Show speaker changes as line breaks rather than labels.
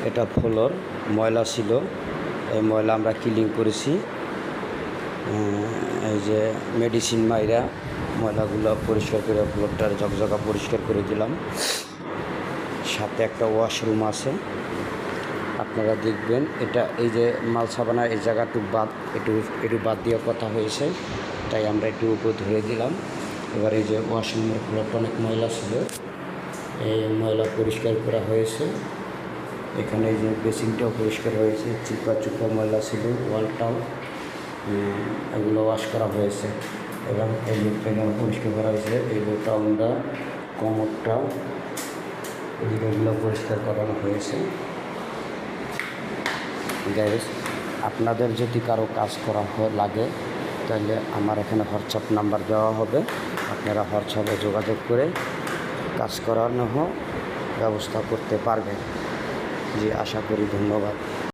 এটা ফ্লোর ময়লা ছিল, এই ময়লা আমরা ক্লিন করেছি। এই যে মেডিসিন মাইরা ময়লাগুলো পরিষ্কার করে ফ্লোরটার ঝকঝকা পরিষ্কার করে দিলাম। সাথে একটা ওয়াশরুম আছে, আপনারা দেখবেন। এটা এই যে মাল সাবানার এই জায়গাটুকু বাদ, একটু বাদ দিয়ে কথা হয়েছে, তাই আমরা একটু উপর ধরে দিলাম। এবার এই যে ওয়াশরুমের ফ্লোরটা অনেক ময়লা ছিল, এই ময়লা পরিষ্কার করা হয়েছে। এখানে এই যে বেসিনটাও পরিষ্কার হয়েছে, চুপা ময়লা ছিল, ওয়ালটাও এগুলো ওয়াশ করা হয়েছে এবং এই লিফটটা পরিষ্কার করা হয়েছে। এই টাউনটা কোমরটা এগুলো পরিষ্কার করানো হয়েছে। গাইস, আপনাদের যদি কারো কাজ করা লাগে তাহলে আমার এখানে হোয়াটসঅ্যাপ নাম্বার দেওয়া হবে, আপনারা হোয়াটসঅ্যাপে যোগাযোগ করে কাজ করানো ব্যবস্থা করতে পারবেন। জি, আশা করি। ধন্যবাদ।